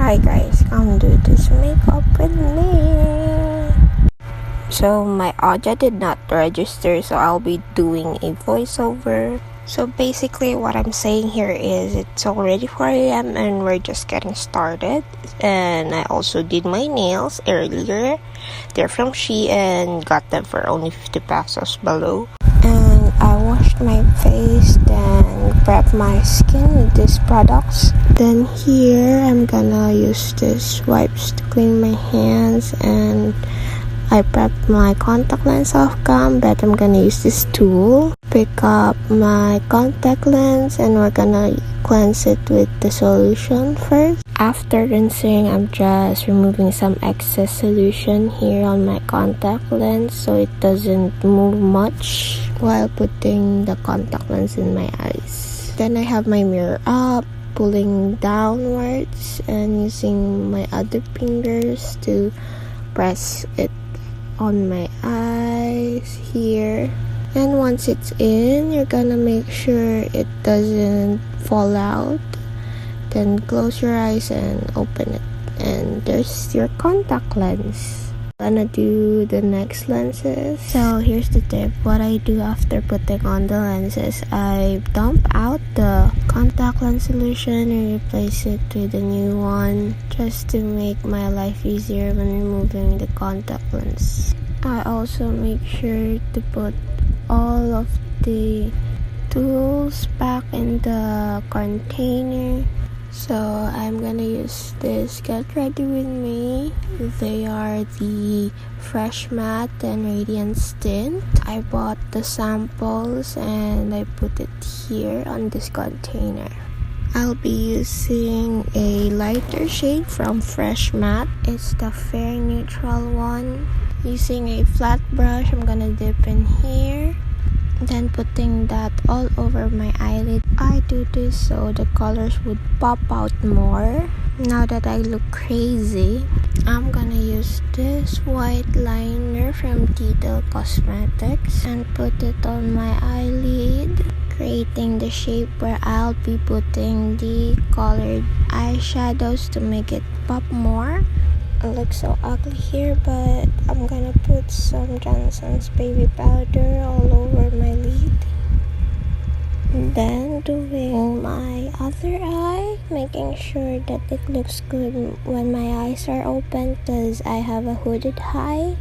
Hi guys, come do this makeup with me. So my audio did not register, so I'll be doing a voiceover. So basically what I'm saying here is it's already 4 a.m. and we're just getting started. And I also did my nails earlier. They're from Shein, got them for only 50 pesos below. And I washed my face, then prep my skin with these products. Then here I'm gonna use these wipes to clean my hands, and I prepped my contact lens off cam, but I'm gonna use this tool, pick up my contact lens, and we're gonna cleanse it with the solution first. After rinsing, I'm just removing some excess solution here on my contact lens so it doesn't move much while putting the contact lens in my eyes. Then I have my mirror up, pulling downwards and using my other fingers to press it on my eyes here. And once it's in, you're gonna make sure it doesn't fall out. Then close your eyes and open it, and there's your contact lens. I'm gonna do the next lenses. So here's the tip. What I do after putting on the lenses, I dump out the contact lens solution and replace it with a new one, just to make my life easier when removing the contact lens. I also make sure to put all of the tools back in the container. So I'm gonna use this Get Ready With Me. They are the Fresh Matte and Radiant Tint. I bought the samples and I put it here on this container. I'll be using a lighter shade from Fresh Matte. It's the Fair Neutral one. Using a flat brush, I'm gonna dip in here, then putting that all over my eyelid. I do this so the colors would pop out more. Now that I look crazy, I'm gonna use this white liner from Detail Cosmetics and put it on my eyelid, creating the shape where I'll be putting the colored eyeshadows to make it pop more. It looks so ugly here, but I'm gonna put some Johnson's baby powder all over my lid. Then doing my other eye, making sure that it looks good when my eyes are open because I have a hooded eye.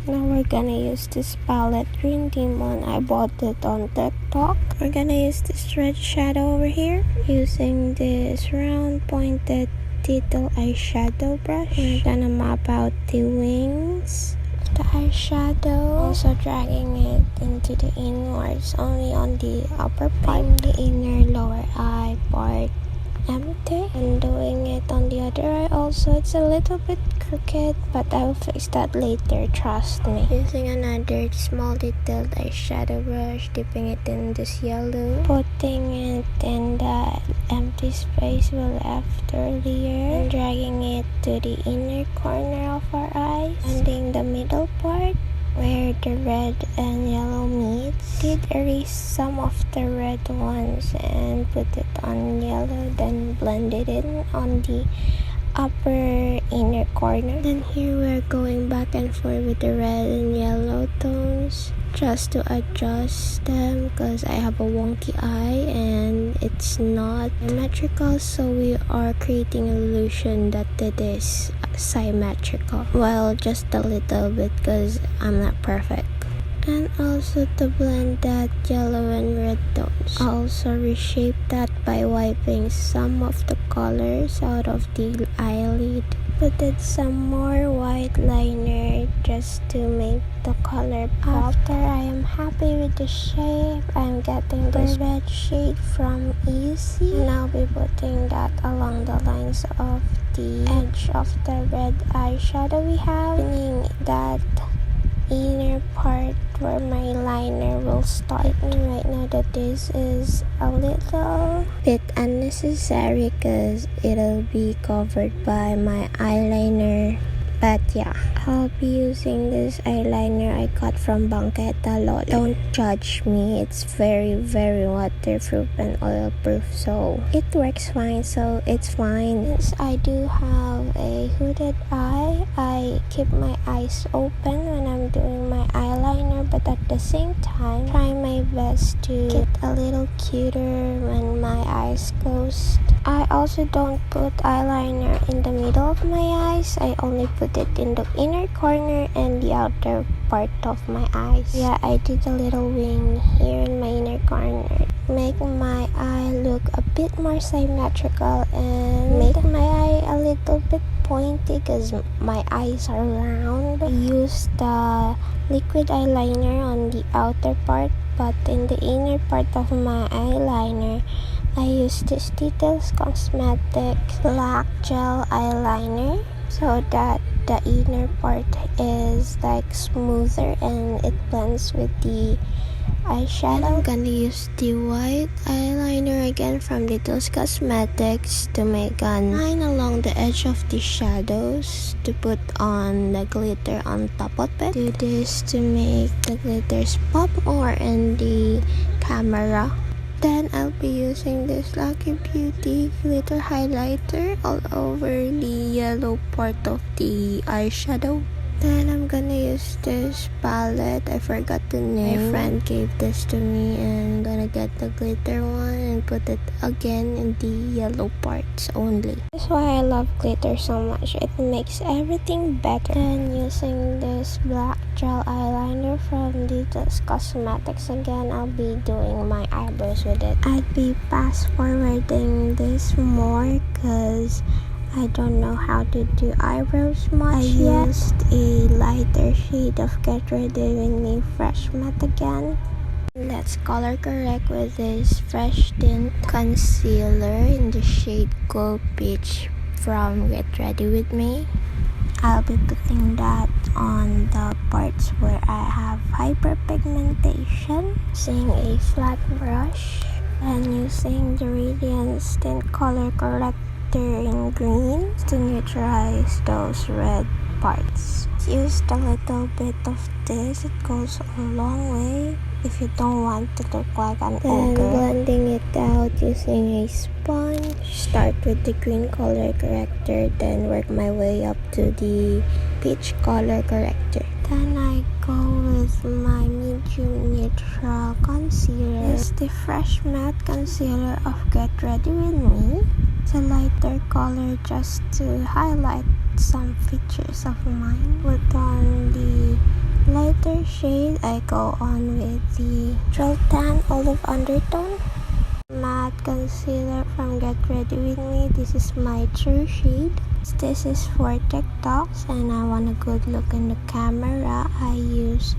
Now we're gonna use this palette, Green Demon. I bought it on TikTok. We're gonna use this red shadow over here, using this round pointed detail eyeshadow brush. We're gonna map out the wings of the eyeshadow, also dragging it into the inwards, only on the upper part, the inner lower eye part empty, and doing it on the other eye also. It's a little bit crooked, but I'll fix that later, trust me. Using another small detailed eyeshadow brush, dipping it in this yellow, putting it in the empty space we left earlier, and dragging it to the inner corner of our eyes, ending the middle part where the red and yellow meets. Did erase some of the red ones and put it on yellow, then blended it on the upper inner corner. Then here we're going back and forth with the red and yellow tones just to adjust them, because I have a wonky eye and it's not symmetrical, so we are creating an illusion that it is symmetrical. Well, just a little bit, because I'm not perfect. And also to blend that yellow and red tones, also reshape that by wiping some of the colors out of the eyelid. Put in some more white liner just to make the color pop. After I am happy with the shape, I'm getting this red shade from Easy, and I'll be putting that along the lines of the edge of the red eyeshadow we have, meaning that inner part where my liner will start. And right now that this is a little bit unnecessary because it'll be covered by my eyeliner But yeah, I'll be using this eyeliner I got from Banqueta Lol. Don't judge me, it's very waterproof and oil-proof, so it works fine, so it's fine. Since I do have a hooded eye, I keep my eyes open when I'm doing my eyeliner, but at the same time, try my best to get a little cuter when my eyes closed. I also don't put eyeliner in the middle of my eyes. I only put it in the inner corner and the outer part of my eyes. Yeah, I did a little wing here in my inner corner. Make my eye look a bit more symmetrical and make my eye a little bit pointy because my eyes are round. I used the liquid eyeliner on the outer part, but in the inner part of my eyeliner, I used this Details Cosmetics black gel eyeliner so that the inner part is like smoother and it blends with the eyeshadow. I'm gonna use the white eyeliner again from Details Cosmetics to make a line along the edge of the shadows to put on the glitter on top of it. Do this to make the glitters pop more in the camera. Then I'll be using this Lucky Beauty glitter highlighter all over the yellow part of the eyeshadow. Then I'm gonna use this palette. I forgot the name. My friend gave this to me, and I'm gonna get the glitter one and put it again in the yellow parts only. That's why I love glitter so much. It makes everything better. Then using this black gel eyeliner from Details Cosmetics again, I'll be doing my eyebrows with it. I'd be fast forwarding this more because I don't know how to do eyebrows much yet. I used a lighter shade of Get Ready With Me Fresh Matte again. Let's color correct with this Fresh Tint Concealer in the shade Gold Peach from Get Ready With Me. I'll be putting that on the parts where I have hyperpigmentation, using a flat brush and using the Radiance Tint Color Corrector in green to neutralize those red parts. Use a little bit of this, it goes a long way if you don't want to look like an ogre. Blending it out using a sponge. Start with the green color corrector, then work my way up to the peach color corrector. Then I go with my medium neutral concealer. It's the Fresh Matte Concealer of Get Ready With Me. It's a lighter color just to highlight some features of mine. Put on the lighter shade, I go on with the Trail Tan Olive Undertone matte concealer from Get Ready With Me. This is my true shade. This is for TikToks and I want a good look in the camera. I use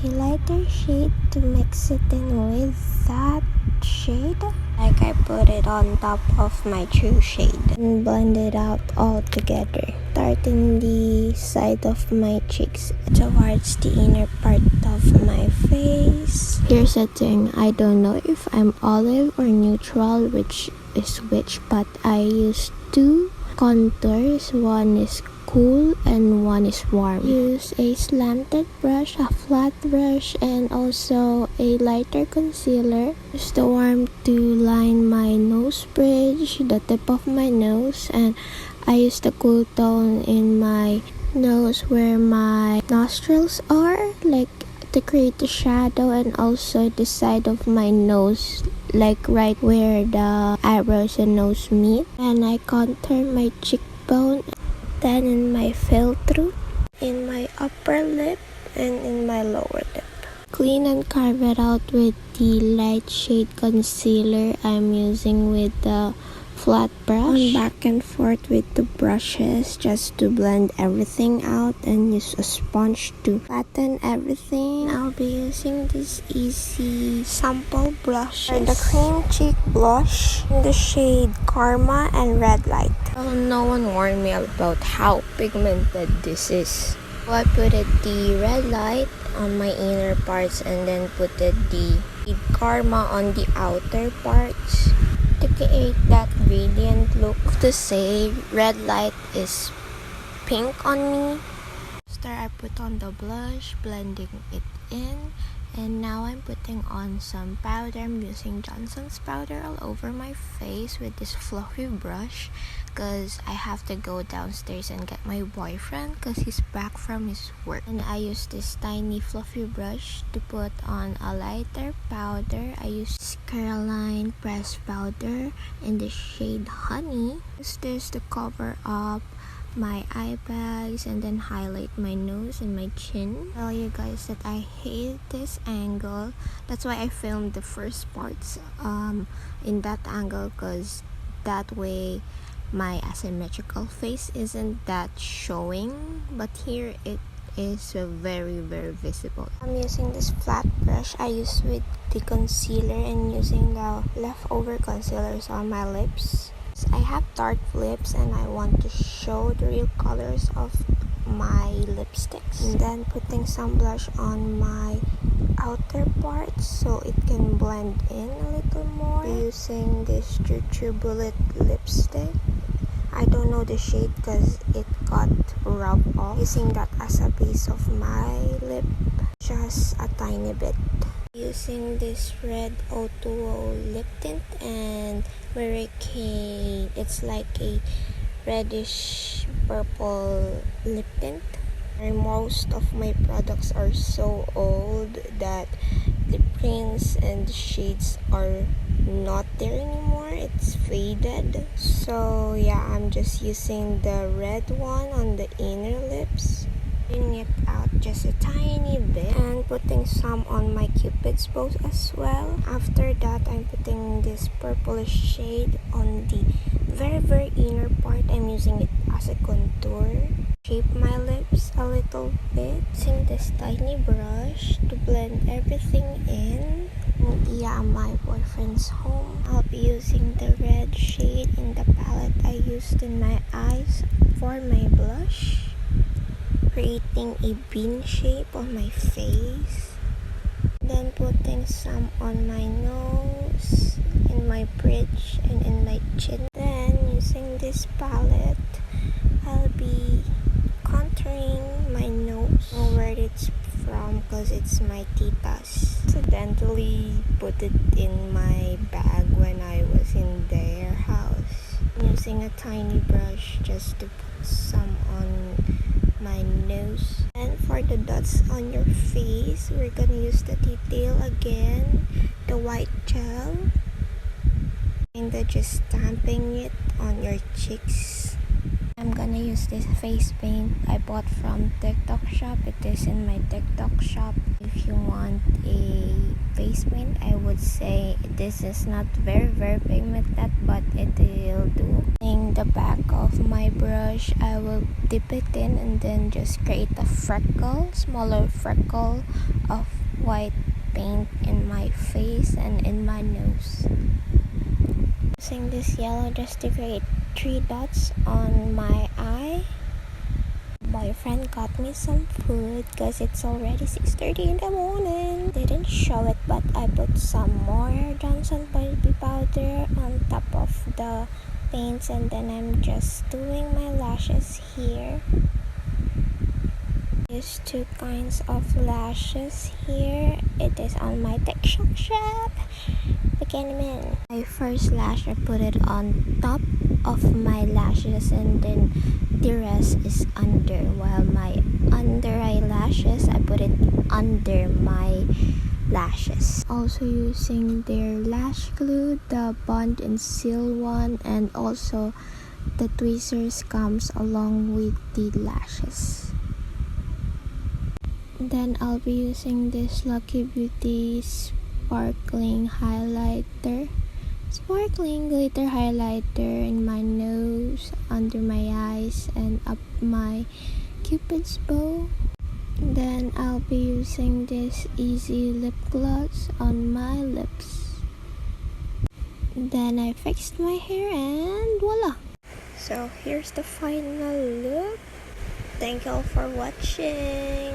a lighter shade to mix it in with that shade. Like I put it on top of my true shade and blend it out all together. Start in the side of my cheeks towards the inner part of my face. Here's the thing, I don't know if I'm olive or neutral, which is which, but I use two contours. One is cool and one is warm. Use a slanted brush, a flat brush, and also a lighter concealer. Use the warm to line my nose bridge, the tip of my nose, and I use the cool tone in my nose where my nostrils are, like to create the shadow, and also the side of my nose, like right where the eyebrows and nose meet. And I contour my cheekbone, then in my fill-through, in my upper lip, and in my lower lip. Clean and carve it out with the light shade concealer I'm using with the flat brush. Back and forth with the brushes just to blend everything out, and use a sponge to flatten everything. I'll be using this easy sample blush for the cream cheek blush in the shade Karma and Red Light. Well, no one warned me about how pigmented this is. So I put it the red light on my inner parts and then put it the Karma on the outer parts to create that gradient look. To say red light is pink on me. After I put on the blush, blending it in, and now I'm putting on some powder. I'm using Johnson's powder all over my face with this fluffy brush because I have to go downstairs and get my boyfriend because he's back from his work. And I use this tiny fluffy brush to put on a lighter powder. I use Caroline pressed powder in the shade Honey. Use this to cover up my eye bags and then highlight my nose and my chin. Tell you guys that I hate this angle. That's why I filmed the first parts in that angle, because that way my asymmetrical face isn't that showing, but here it is very visible. I'm using this flat brush I use with the concealer and using the leftover concealers on my lips. I have dark lips and I want to show the real colors of my lipsticks, and then putting some blush on my outer parts so it can blend in a little more. Using this Choo Choo Bullet lipstick. I don't know the shade because it got rubbed off. Using that as a base of my lip, just a tiny bit. Using this red O2O lip tint and Hurricane. It's like a reddish purple lip tint. And most of my products are so old that the prints and the shades are not there anymore. It's faded. So yeah, I'm just using the red one on the inner lips. Bring it out just a tiny bit and putting some on my cupid's bow as well. After that, I'm putting this purplish shade on the very inner part. I'm using it as a contour. Shape my lips a little bit. Using this tiny brush to blend everything in. And yeah, my boyfriend's home. I'll be using the red shade in the palette I used in my eyes for my blush, creating a bean shape on my face, then putting some on my nose, in my bridge, and in my chin. Then using this palette, I'll be contouring my nose. I don't know where it's from because it's my tita's. Accidentally put it in my bag when I was in their house. I'm using a tiny brush just to put some on my nose. And for the dots on your face, we're gonna use the detail again, the white gel, and just stamping it on your cheeks. I'm gonna use this face paint I bought from TikTok shop. It is in my TikTok shop. If you want a face paint, I would say this is not very pigmented, but it will do. In the back of my brush, I will dip it in and then just create a smaller freckle of white paint in my face and in my nose. Using this yellow just to create 3 dots on my eye. Boyfriend got me some food because it's already 6:30 in the morning. Didn't show it, but I put some more Johnson baby powder on top of the paints, and then I'm just doing my lashes here. There's 2 kinds of lashes here. It is on my TikTok shop. My first lash, I put it on top of my lashes, and then the rest is under, while my under eye lashes, I put it under my lashes. Also using their lash glue, the Bond and Seal one, and also the tweezers comes along with the lashes. Then I'll be using this Lucky Beauty sparkling glitter highlighter in my nose, under my eyes, and up my cupid's bow. Then I'll be using this Easy lip gloss on my lips. Then I fixed my hair and voila! So here's the final look. Thank you all for watching.